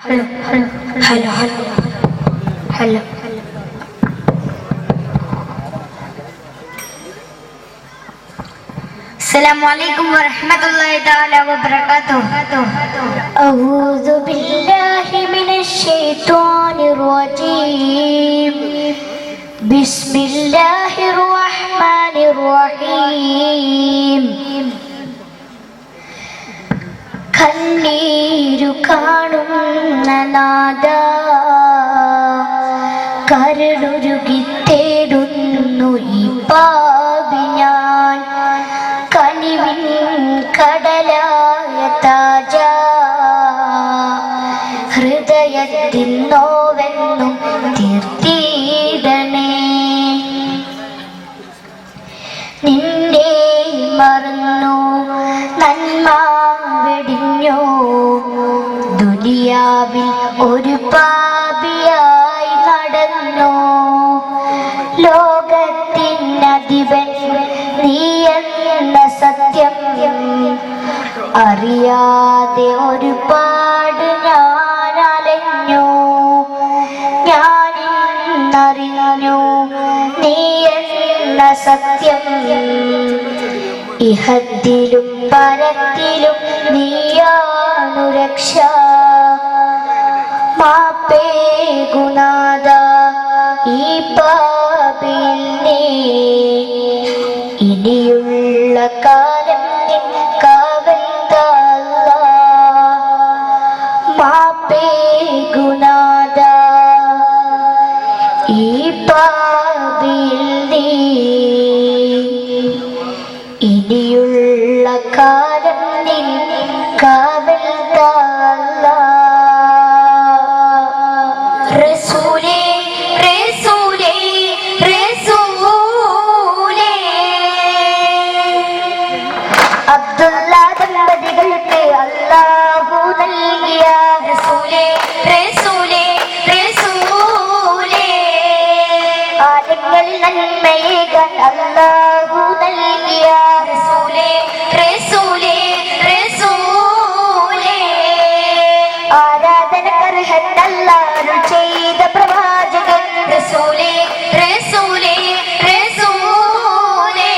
Hello hello hello hello السلام عليكم ورحمة الله تعالى وبركاته. أعوذ بالله من الشيطان الرجيم. بسم الله الرحمن الرحيم. കണ്ണീരു കാണുന്ന നാദ കരളുരുകി തേടുന്നു ഈ പാപി ഞാൻ കനിവിൻ കടലായ താജ ഹൃദയത്തിൻ നോവെന്നും തീർത്തിടണേ നിന്നെ മറന്നു നന്മ വെടിഞ്ഞോ ദുനിയാവിൽ ഒരു പാപിയായി നടന്നു ലോകത്തിനധിപൻ നീ എന്ന സത്യം അറിയാതെ ഒരുപാട് ഞാൻ അലഞ്ഞു ഞാനിന്നറിഞ്ഞു നീ എന്ന സത്യം ഇഹത്തിലും പരത്തിലും നീയാണു രക്ഷ മാപ്പേകുനാഥ ഈ പാപിയിൽ നീ ഇനിയുള്ള കാലം നിൻ കാവൽ താ മാപ്പേകുനാഥ ഈ പാപിയിൽ നീ ഇനിയുള്ള കാലം നിൻ കാവൽ താ റസൂലേ റസൂലേ റസൂലേ അബ്ദുല്ല ദമ്പതികൾക്ക് അല്ലാഹു നൽകിയ റസൂലേ റസൂലേ റസൂലേ ആലങ്ങളിൽ നന്മയേകാൻ അല്ലാഹു നൽകിയ റസൂലേ റസൂലേ റസൂലേ ആരാധനക്കർഹനല്ലാഹു ചെയ്ത പ്രവാചകൻ റസൂലേ റസൂലേ റസൂലേ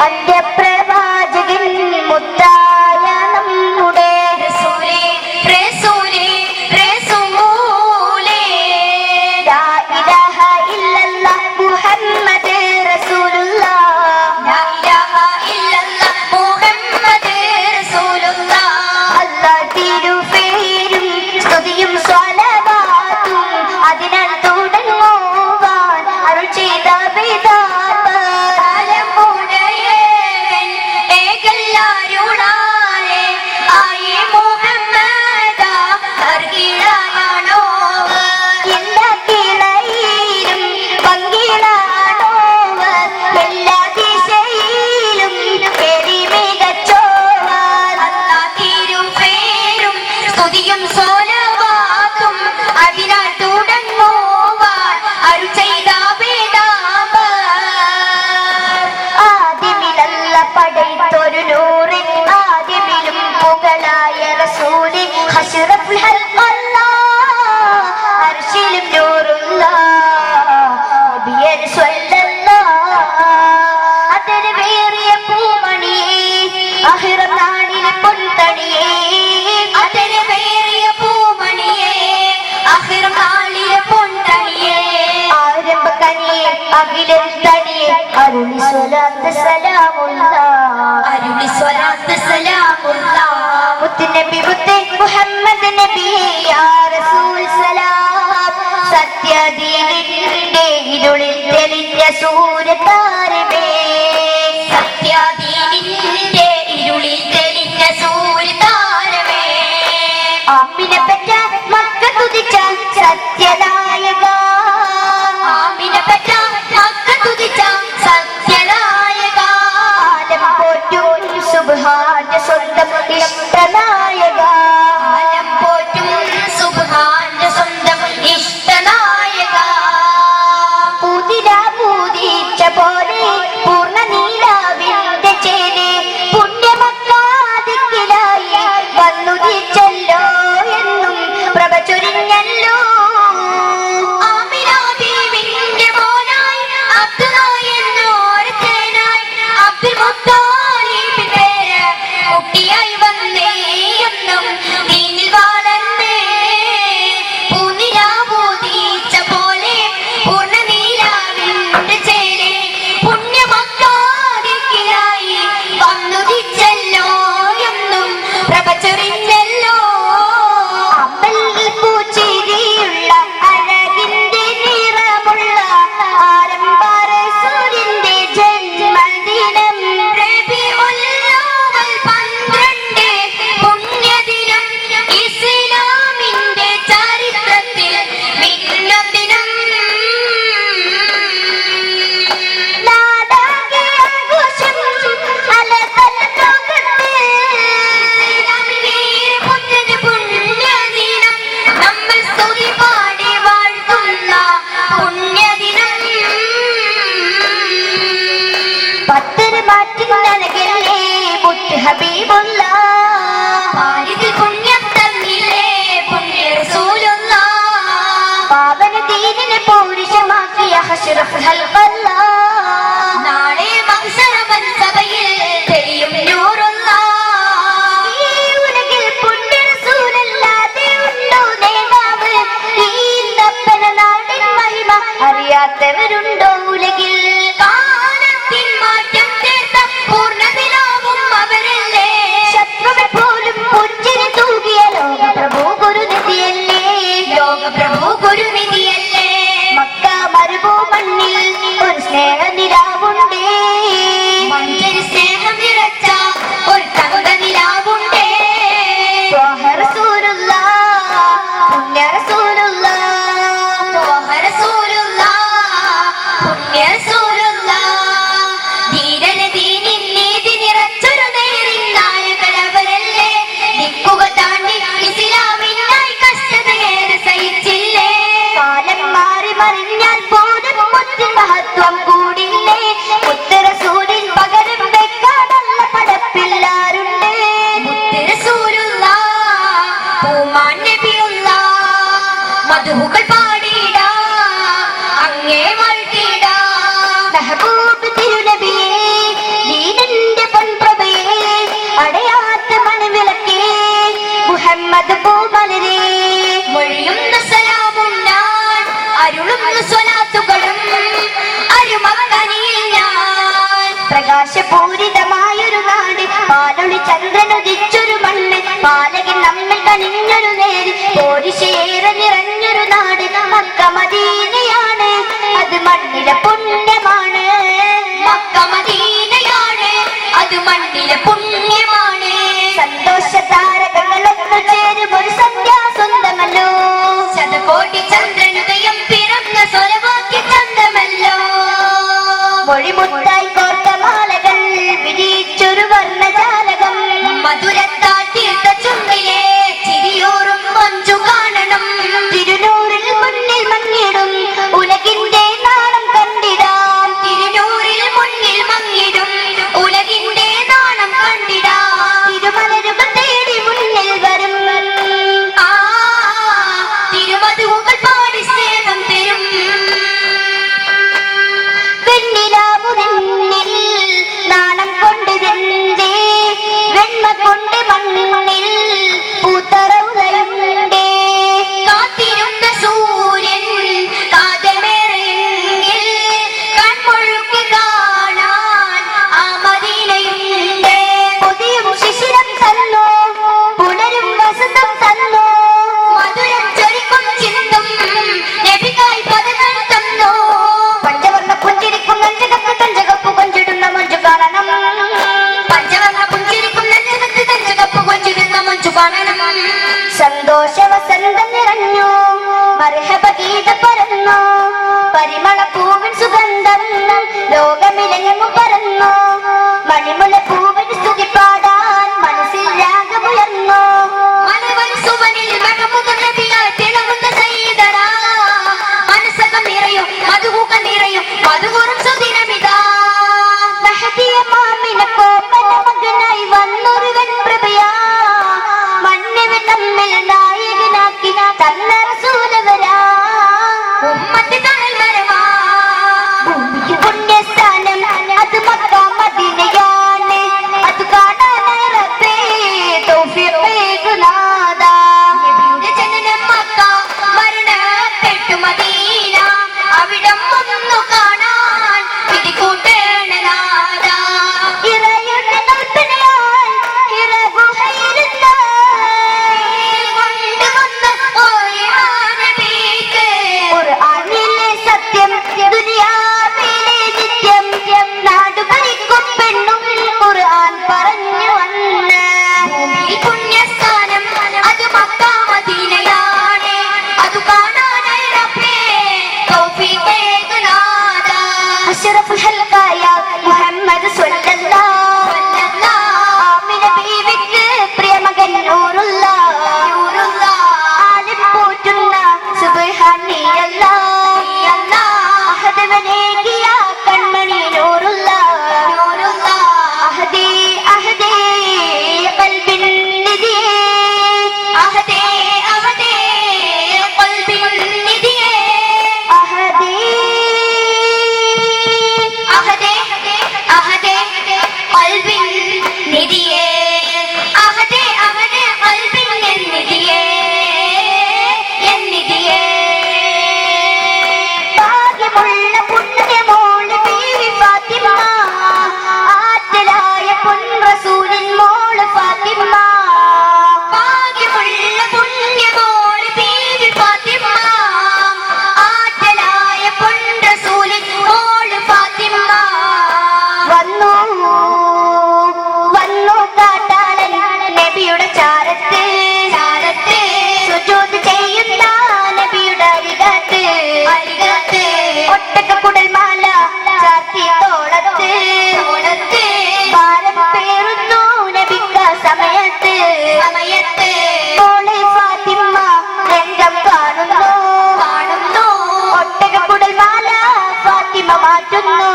അന്ത്യപ്രവാചകൻ മുത്തായ നമ്മുടെ റസൂലേ റസൂലേ റസൂലേ ലാ ഇലാഹ ഇല്ലല്ലാഹ് മുഹമ്മദ് റസൂലുള്ളാഹ് ലാ ഇലാഹ ഇല്ലല്ലാഹ് മുഹമ്മദ് റസൂലുള്ളാഹ് അല്ലാഹ് തിരുപേരും സ്തുതിയും സ്വലവാത്തും അതിനാൽ തുടങ്ങുവാൻ അരുൾ ചെയ്ത വിധാനം ഉടയവൻ ഏകല്ലാരുളാലെ ആയി മുഹമ്മദ അർഗിളാണോ എല്ലാ കിളയിലും പങ്കിളാണോ എല്ലാ ദിശയിലും എടി മികച്ചോവർ അല്ലാഹ് തിരുപേരും സ്തുതിയും സ്വലവാത്തും അതിനാൽ തുടങ്ങുവാൻ അരുൾ ചെയ്ത ആദിമിലല്ല പടൈത്തൊരു നൂറ് ആദിമിലും പുകളായ റസൂല് അഷ്റഫുൽ ഖൽഖല്ലാഹ് അർശിലും നൂറുല്ലാഹ് നബിയൻ സ്വല്ലല്ലാഹ് അതിന് വേറിയ പൂമണിയേ ആഖിറം നാളിലെ പൊൻതണിയേ അതിന് വേറിയ പൂമണിയേ ആഖിറം നാളിലെ പൊൻതണിയേ ആരംഭക്കനിയേ അഖിലം തണിയേ അരുളി സ്വലാത്ത് സലാമുല്ലാഹ് അരുളി സ്വലാത്ത് സലാമുല്ലാഹ് മുത്തുനബി മുത്തേ മുഹമ്മദ് നബി യാ റസൂൽ സലാം സത്യദീനിന്റെ ഇരുളിൽ തെളിഞ്ഞ സൂര്യതാരമേ സത്യദീനിന്റെ ഇരുളിൽ തെളിഞ്ഞ സൂര്യതാരമേ ആമിനെ പെറ്റ മക്ക തുതിച്ച സത്യനായക ആമിനെ പെറ്റ മക്ക തുതിച്ച സത്യനായക ആലം പോറ്റും സുബ്ഹാന്റെ സ്വന്തം ഇഷ്ടനായക ആലം പോറ്റും സുബ്ഹാന്റെ സ്വന്തം ഇഷ്ടനായക പൂതിര പൂതിച്ച പോലെ പൂർണ്ണ നീലാവിന്റെ ചേരി പുണ്യമക്കാതിക്കിലായി വന്നുതിച്ചല്ലോ എന്നും നിറഞ്ഞല്ലോ. ആമിന ബീവിന്റെ മോനായി അബ്ദുല്ലാഹ് എന്നോരത്തനായി അബ്ദുൽ മുത്തലിബിന്റെ പേര് കുട്ടിയായി വന്നേ. എന്നും ദീനിൽ വളർന്നേ പൂനിലാവൂതിച്ച പോലെ പൂർണ്ണനീലാവിന്റെ ചേരെ പുണ്യമക്കാതിക്കിലായി വന്നുദിച്ചല്ലോ. എന്നും പ്രഭചൊരിഞ്ഞല്ലോ. അമ്പൽ പൂച്ചിരിയുള്ള അഴകിന്റെ നിറമുള്ള ആരംഭാര സൂര്യന്റെ ജന്മദിനം റബീഉൽ അവ്വൽ 12 പുണ്യദിനം ഇസ്ലാമിന്റെ ചരിത്രത്തിൽ മിന്നും ദിനം. നാടാകെ ആഘോഷം അലതല ലോകത്ത് ഇസ്ലാമിന്റെ പുണ്യദിനം നമ്മൾ സ്തുതി പാടി വാഴ്ത്തുന്ന പുണ്യദിനം. പത്തര് മാറ്റിനകല്ലേ മുത്ത് ഹബീബുള്ള പാരിതിൽ പുണ്യം തന്നില്ലേ പുണ്യ റസൂലുള്ള. പാവന ദീനിനെ പൗരുഷമാക്കിയ അഷ്റഫുൽ ഖൽഖല്ല. നാളെ മഹ്ശറ സഭയിൽ തെളിയും നൂറുള്ള. ഈ ഉലകിൽ പുണ്യ റസൂലല്ലാതെ ഉണ്ടോ നേതാവ്? ഈ തപ്പന നാടിൻ മഹിമ അറിയാത്തവരുണ്ടോ ഉലകിൽ? കാലത്തിൻ മാറ്റം തീർത്ത പൂർണ്ണനിലാവും അവരല്ലേ. ശത്രുക്കൾ പോലും പുഞ്ചിരി തൂകിയ ലോകപ്രഭു ഗുരുനിധിയല്ലേ. ലോകപ്രഭു ഗുരുനിധിയല്ലേ. മക്ക മരുഭൂമണ്ണിൽ ഒരു സ്നേഹനിലാവുണ്ടേ. മഞ്ചരി സ്നേഹം നിറച്ച ഒരു തങ്കനിലാവുണ്ടേ. ത്വാഹ റസൂലുള്ളാഹ് പുണ്യ റസൂലുള്ളാഹ്. ത്വാഹ റസൂലുള്ളാഹ് പുണ്യ റസൂലുള്ളാഹ്. ധീരന ദീനിൻ നീതി നിറച്ചൊരു നേരിൻ നായകരവരല്ലേ. ദിക്കുകൾ താണ്ടി ഇസ്ലാമിനായി കഷ്ടതയേറെ സഹിച്ചില്ലേ. കാലം മാറി മറിഞ്ഞാൽ പോലും മുത്തിൻ മഹത്വം കൂടില്ലേ. മുത്ത് റസൂലിൻ പകരം വെക്കാനുള്ള പടപ്പില്ലാരുണ്ട്. മുത്ത് റസൂലുള്ളാഹ് പൂമാൻ നബിയുള്ളാഹ്. മധുകൾ പാടിടാ അങ്ങേ വാഴ്ത്തിടാ. മെഹബൂബ് തിരുനബിയേ ദീനിന്റെ പൊൻപ്രഭയേ അടയാത്ത മണിവിളക്കേ മുഹമ്മദ് പൂമലരേ. മൊഴിയുന്ന സലാമുണ്ടാൻ അരുളുന്ന സ്വലാത്തുകളും അരുമക്കനിയിൽ ഞാൻ. പ്രകാശപൂരിതമായൊരു നാട് പാലൊളി ചന്ദ്രനുദിച്ചൊരു മണ്ണ് പാലകൻ നമ്മിൽ കനിഞ്ഞൊരു നേര് പോരിശേറെ നിറഞ്ഞൊരു നാട് മക്ക മദീനയാണ് അത് മണ്ണിലെ പുണ്യമാണ്. മക്ക മദീനയാണ് അത് മണ്ണിലെ പുണ്യമാണ്. സന്തോഷ താരകങ്ങളൊന്നു ചേരും ഒരു സന്ധ്യാസുന്ദമല്ലോ. ശതകോടി ചന്ദ്രനുദയം പിറന്ന സ്വരവാക്യ ചന്തമല്ലോ. മൊഴിമുത്തായി കോർത്ത മാലകൾ വിരിച്ചൊരു വർണ്ണജാലകം. മധുരത്താൽ തീർത്ത ചുണ്ടിലെ ചിരിയോറും മഞ്ചു കാണണം. തിരുനൂറിൽ മുന്നിൽ മങ്ങിടും ഉലകിന്റെ നാണം കണ്ടിടാം. തിരുനൂറിൽ മുന്നിൽ മങ്ങിടും ഉലകിന്റെ നാണം കണ്ടിടാം. തിരുമലരുകൾ തേടി മുന്നിൽ വരും. ആ തിരുമധുകൾ പാടി സ്നേഹം തരും. വെണ്ണിലാവുന്നിൽ നാണം കൊണ്ട് വെന്തേ വെണ്മ കൊണ്ട് മണ്ണിൽ പൂത്തറവുകളുണ്ടേ. കാത്തിരുന്ന സൂര്യൻ കാതമേറെയെങ്കിൽ കൺമുഴുക്കി കാണാൻ ആ മദീനയുണ്ടേ. പുതിയും ശിശിരം തന്നോ പുനരും വസന്തം തന്നോ. മധുരം ചൊരിക്കും ചിന്തും നബിക്കായി പദങ്ങൾ തന്നോ. പഞ്ചവർണ്ണ പുഞ്ചിരിക്കും നെഞ്ചകത്ത് തഞ്ചകപ്പ് കൊഞ്ചിടുന്ന മഞ്ജു കാണണം. പഞ്ചവർണ്ണ പുഞ്ചിരിക്കും നെഞ്ചകത്ത് തഞ്ചകപ്പ് കൊഞ്ചിടുന്ന മഞ്ജു കാണണം. സന്തോഷ വസന്തം നിറഞ്ഞു മർഹബ ഗീത പരന്നു. പരിമള പൂവിൻ സുഗന്ധം ലോകമിലങ്ങു പരന്നു. മണിമുല പൂവിൻ സ്തുതി പാടാൻ മനസ്സിൽ രാഗമുയർന്നു. മലവൻ സുവനിൽ മഹമൂദ് നബിയായി തിളങ്ങുന്ന സയ്യിദനാ. മനസ്സകം നിറയും മധുകൾ നിറയും മധുകുറും സുദിനമിതാ. മഹദിയ മാമിന കോമന മകനായി വന്നൊരുവൻ പ്രഭയാ. മണ്ണിവൻ നമ്മിൽ നായകനാക്കി തന്ന ഒട്ടകക്കുടൽമാല ചാർത്തി തോളത്ത് ഭാരം പേറുന്നു നബിക്ക സമയത്ത് മോളെ ഫാത്തിമ രംഗം കാണുന്നു ഒട്ടകക്കുടൽമാല ഫാത്തിമ മാറ്റുന്നു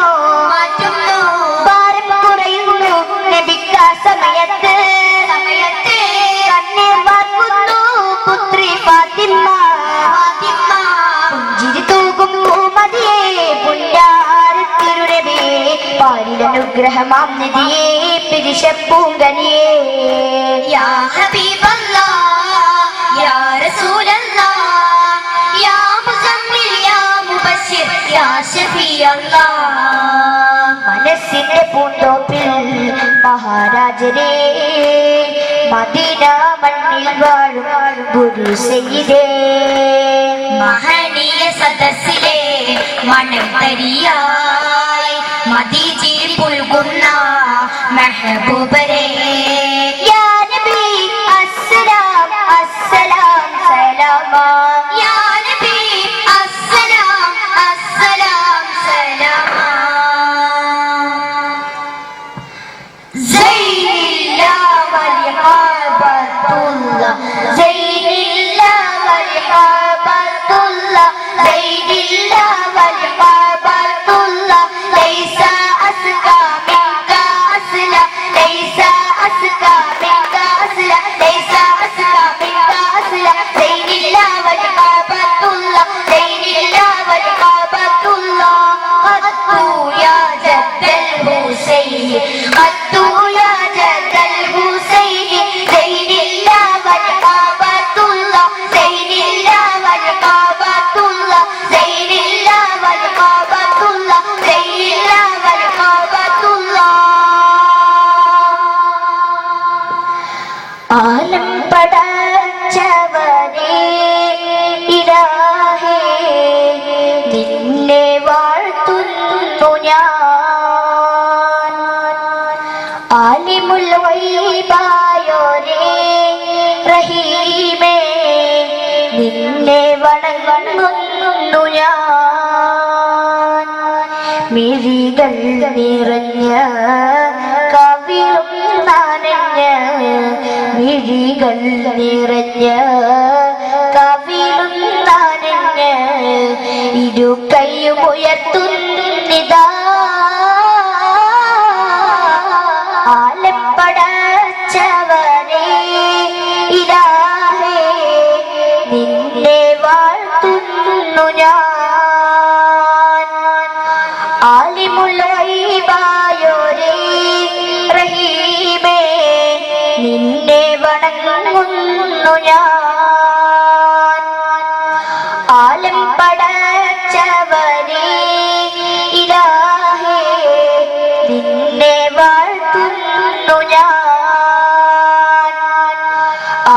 ഭാരം കുറയുന്നു നബിക്ക സമയത്ത് കണ്ണീർ വാർക്കുന്നു പുത്രി ഫാത്തിമ പുഞ്ചിരി തൂകും പൂമതിയെ പുണ്യാരത്തിരുരവിയെ പാരിലനുഗ്രഹമാം നിധിയെ പിരിശപ്പൂങ്കനിയെ യാ ഹബീബല്ലാഹ് യാ റസൂലല്ലാഹ് യാ മുസമ്മിൽ യാ മുബശ്ശിർ യാ ശഫീഅല്ലാഹ് മനസ്സിന്റെ പൂന്തോപ്പിൽ മഹാരാജരേ മദീന മണ്ണിൽ വാഴും ഗുരു സയ്യിദേ മഹനീയ സദസ്സിലെ മണം തരിയായി മദീജി പുൽകുന്ന മെഹബൂബരേ യാ നബി അസ്സലാം അസ്സലാം സലാമാ യാ നബി അസ്സലാം അസ്സലാം സലാമാ സൈനില്ലാ വൽഹബത്തുല്ലാ സൈനില്ലാ വൽഹബത്തുല്ലാ സൈനില്ലാ വൽഹബത്തുല്ലാ ലൈസ അസ്കാ മിൻക അസ്ല ലൈസ അസ്കാ മിൻക അസ്ല ലൈസ അസ്കാ മിൻക അസ്ല സൈനില്ലാ വൽഹബത്തുല്ലാ സൈനില്ലാ വൽഹബത്തുല്ലാ ഖത്തു യാ ജദ്ദൽ ഹുസൈൻ ഖത്തു യാ ജദ്ദൽ ഹുസൈൻ സൈനില്ലാ വൽഹബത്തുല്ലാ സൈനില്ലാ വൽഹബത്തുല്ലാ സൈനില്ലാ വൽഹബത്തുല്ലാ സൈനില്ലാ വൽഹബത്തുല്ലാ ആലം പടച്ചവനേ ഇലാഹേ നിന്നെ വാഴ്ത്തുന്നു ഞാൻ ആലിമുൽ ഗൈബായോരേ റഹീമേ നിന്നെ വണങ്ങുന്നു ഞാൻ മിഴികൾ നിറഞ്ഞ കവിളും നനഞ്ഞ മിഴികൾ നിറഞ്ഞ കവിളും നനഞ്ഞ ഇരു കൈയും ഉയർത്തുന്നിതാ ആലപ്പടച്ചവനേ ഇലാഹേ നിന്നെ വാഴ്ത്തുന്നു ഞാൻ ആലിമുൽ ഗൈബായോരേ റഹീമേ നിന്നെ വണങ്ങുന്നു ഞാൻ ആലം പടച്ചവനേ ഇലാഹേ നിന്നെ വാഴ്ത്തുന്നു ഞാൻ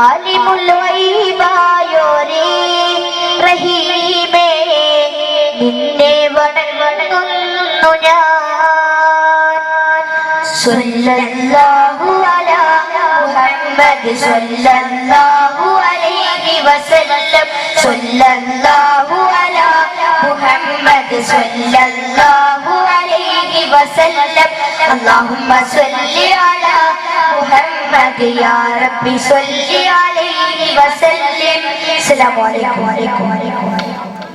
ആലിമുൽ ഗൈബായോരേ റഹീമേ നിന്നെ വണങ്ങുന്നു ഞാൻ സല്ലല്ലാഹു അലാ മുഹമ്മദ് സല്ലല്ലാഹു അലൈഹി വസല്ലം സല്ലല്ലാഹു അലാ മുഹമ്മദ് സല്ലല്ലാഹു അലൈഹി വസല്ലം അല്ലാഹുമ്മ സല്ലി അലാ മുഹമ്മദ് യാ റബ്ബി സല്ലി അലൈഹി വസല്ലം അസ്സലാമു അലൈക്കും